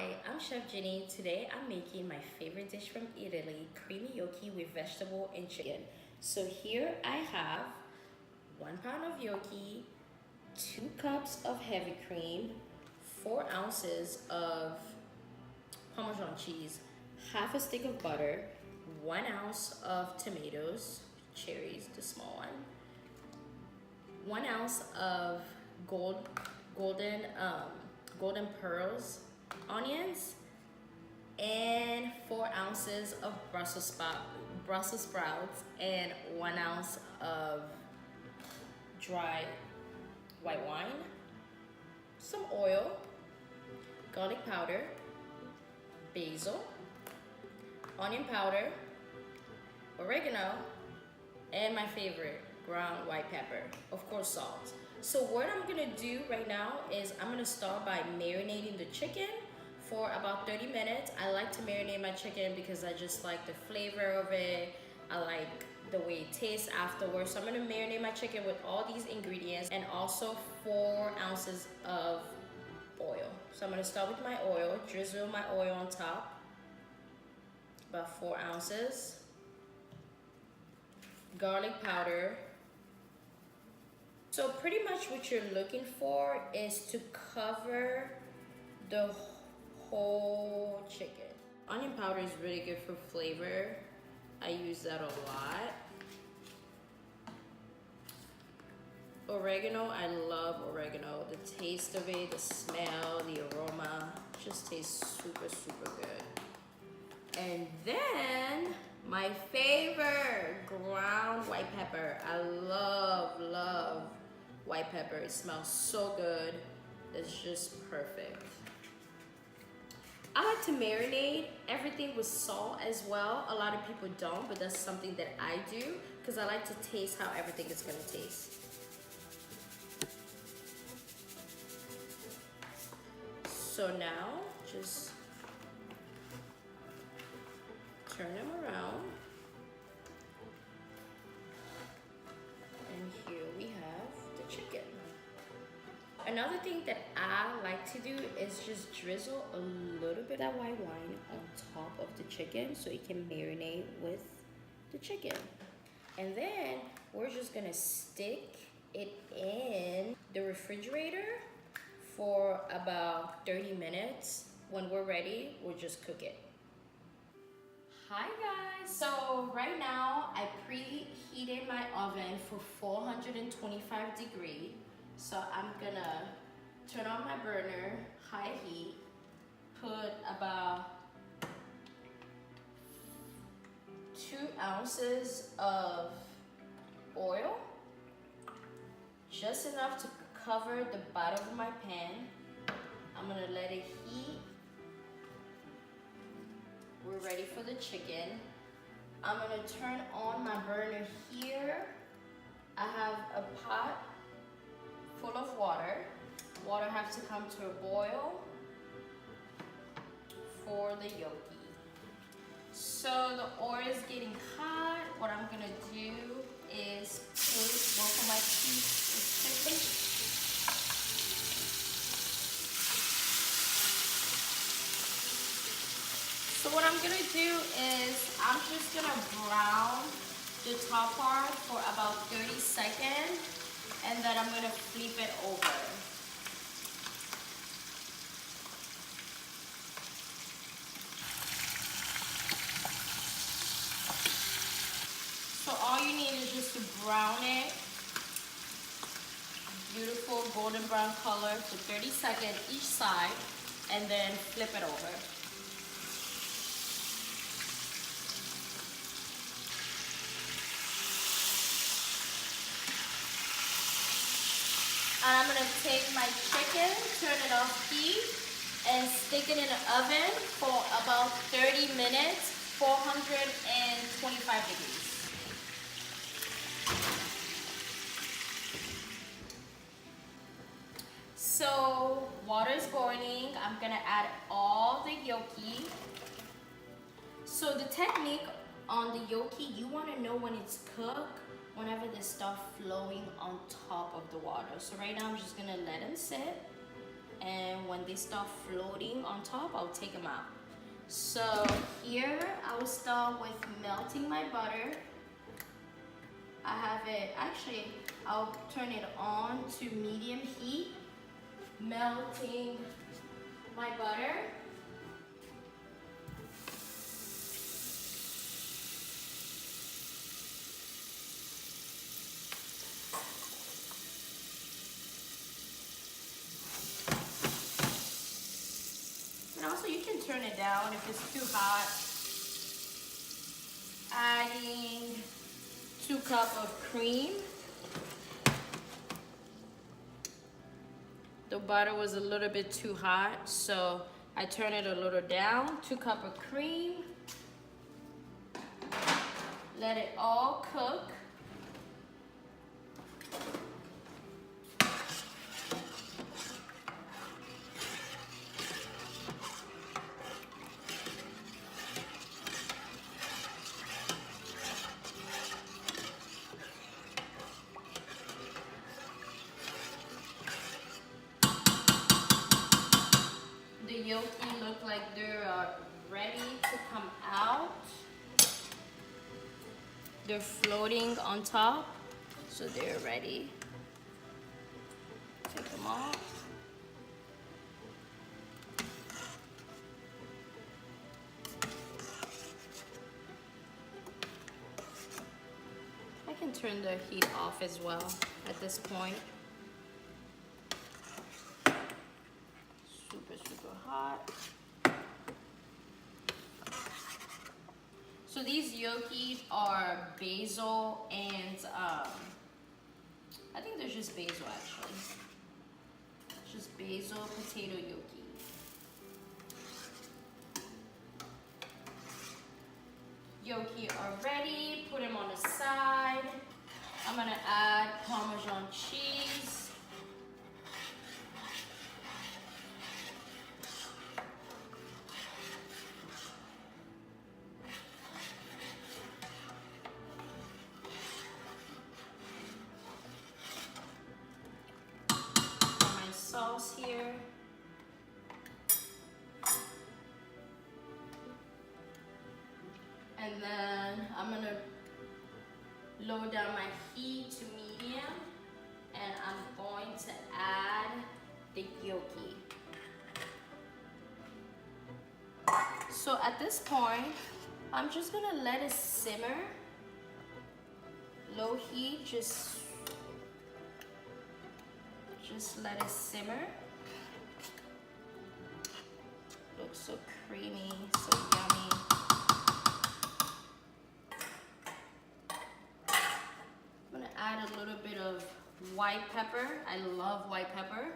Hi, I'm Chef Jenny. Today I'm making my favorite dish from Italy, creamy gnocchi with vegetable and chicken. So here I have 1 pound of gnocchi, 2 cups of heavy cream, 4 ounces of parmesan cheese, half a stick of butter, 1 ounce of tomatoes, cherries, the small one, 1 ounce of golden pearls onions, and 4 ounces of Brussels sprouts, and 1 ounce of dry white wine, some oil, garlic powder, basil, onion powder, oregano, and my favorite, ground white pepper, of course salt. So what I'm gonna do right now is I'm gonna start by marinating the chicken for about 30 minutes. I like to marinate my chicken because I just like the flavor of it. I like the way it tastes afterwards. So I'm gonna marinate my chicken with all these ingredients and also 4 ounces of oil. So I'm gonna start with my oil, drizzle my oil on top, about 4 ounces. Garlic powder. So pretty much what you're looking for is to cover the whole chicken. Onion powder is really good for flavor. I use that a lot. Oregano, I love oregano. The taste of it, the smell, the aroma, just tastes super, super good. And then my favorite, ground white pepper. I love white pepper. It smells so good. It's just perfect. I like to marinate everything with salt as well. A lot of people don't, but that's something that I do because I like to taste how everything is gonna taste. So now, just turn them around. And here we have the chicken. Another thing that I like to do is just drizzle a little bit of white wine on top of the chicken so it can marinate with the chicken. And then we're just gonna stick it in the refrigerator for about 30 minutes. When we're ready, we'll just cook it. Hi guys, so right now I preheated my oven for 425 degrees. So I'm gonna turn on my burner, high heat, put about 2 ounces of oil, just enough to cover the bottom of my pan. I'm gonna let it heat. We're ready for the chicken. I'm gonna turn on my burner here. I have a pot full of water. Water has to come to a boil for the gnocchi. So the oil is getting hot. What I'm gonna do is put both of my pieces of chicken. So what I'm gonna do is I'm just gonna brown the top part for about 30 seconds, and then I'm gonna flip it over. So all you need is just to brown it, beautiful golden brown color for 30 seconds each side, and then flip it over. And I'm gonna take my chicken, turn it off heat, and stick it in the oven for about 30 minutes, 425 degrees. So water is boiling. I'm gonna add all the gnocchi. So the technique on the gnocchi, you wanna know when it's cooked whenever they start flowing on top of the water. So right now I'm just gonna let them sit and when they start floating on top, I'll take them out. So here I will start with melting my butter. I have it, actually I'll turn it on to medium heat, melting my butter. And also you can turn it down if it's too hot. Adding 2 cups of cream. The butter was a little bit too hot, so I turn it a little down. 2 cups of cream. Let it all cook. The gnocchi look like they're ready to come out. They're floating on top, so they're ready. Take them off. I can turn the heat off as well at this point. Super hot. So these gnocchi are basil and I think they're just basil actually. Just basil potato gnocchi. Gnocchi are ready. Put them on the side. I'm gonna add Parmesan cheese. Sauce here. And then I'm gonna lower down my heat to medium, and I'm going to add the gnocchi. So at this point, I'm just gonna let it simmer. Low heat, just let it simmer. Looks so creamy, so yummy. I'm gonna add a little bit of white pepper. I love white pepper.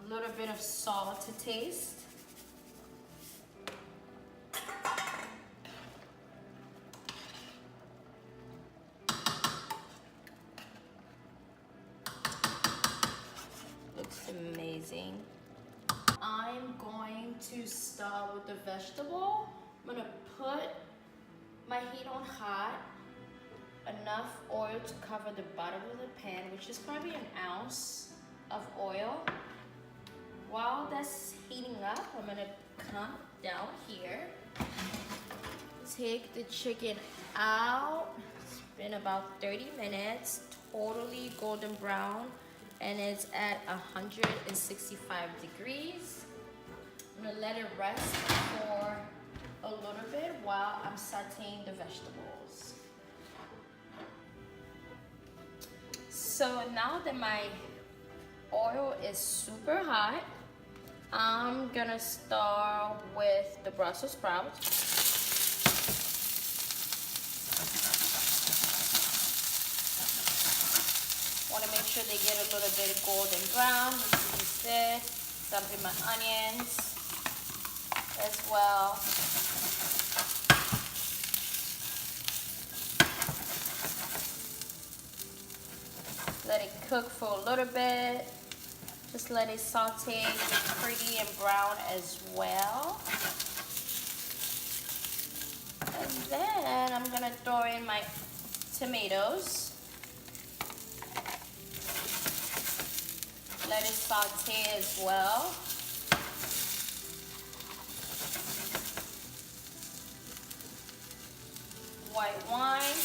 A little bit of salt to taste. Amazing. I'm going to start with the vegetable. I'm gonna put my heat on hot, enough oil to cover the bottom of the pan, which is probably an ounce of oil. While that's heating up, I'm gonna come down here, take the chicken out. It's been about 30 minutes, totally golden brown, and it's at 165 degrees. I'm gonna let it rest for a little bit while I'm sauteing the vegetables. So now that my oil is super hot, I'm gonna start with the Brussels sprouts. Want to make sure they get a little bit golden brown, as you said. Dumping my onions as well. Let it cook for a little bit. Just let it saute, get pretty and brown as well. And then I'm gonna throw in my tomatoes. let it saute as well. White wine.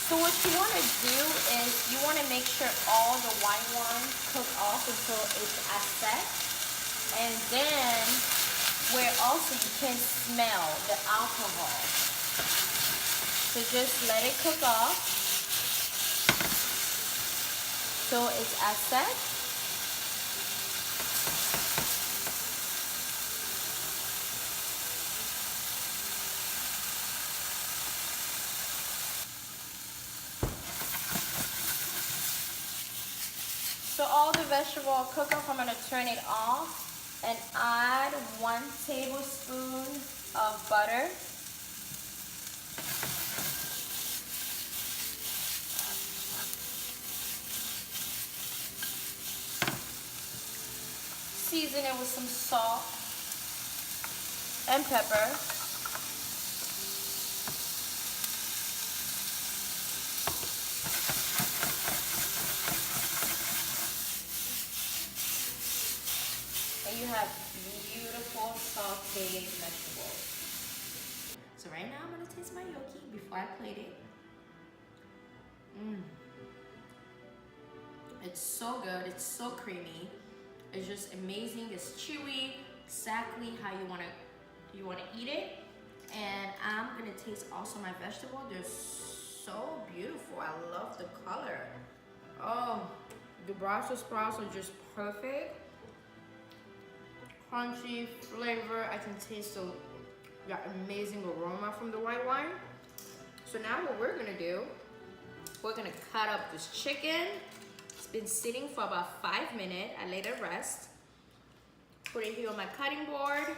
So what you want to do is you want to make sure all the white wine cook off until it's as set. And then where also you can smell the alcohol. So just let it cook off till it's as set. So all the vegetable cook off, I'm going to turn it off and add 1 tablespoon of butter. Season it with some salt and pepper. And you have beautiful sauteed vegetables. So right now I'm gonna taste my gnocchi before I plate it. It's so good, it's so creamy. It's just amazing, it's chewy, exactly how you wanna eat it. And I'm gonna taste also my vegetable. They're so beautiful, I love the color. Oh, the Brussels sprouts are just perfect. Crunchy flavor, I can taste the amazing aroma from the white wine. So now what we're gonna do, we're gonna cut up this chicken. It's been sitting for about 5 minutes. I let it rest. Put it here on my cutting board.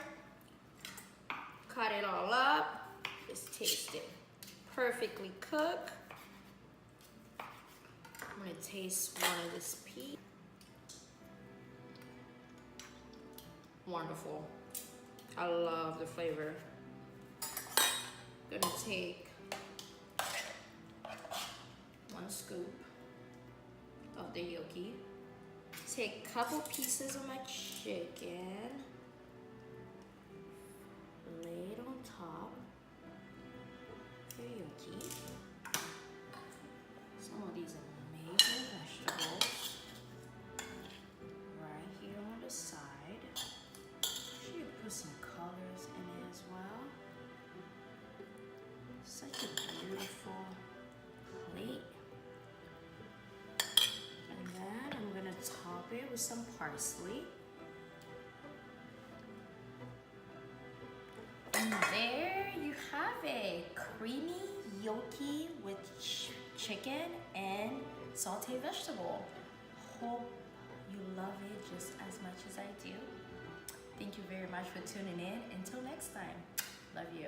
Cut it all up. Just taste it. Perfectly cooked. I'm gonna taste one of this piece. Wonderful. I love the flavor. Gonna take 1 scoop of the gnocchi. Take a couple pieces of my chicken. Lay it on top of the gnocchi. Some of these amazing vegetables right here on the side. Put some colors in it as well. Such a beautiful plate. And then I'm gonna top it with some parsley. And there you have it. Creamy gnocchi with chicken and sauteed vegetable. Hope you love it just as much as I do. Thank you very much for tuning in. Until next time, love you.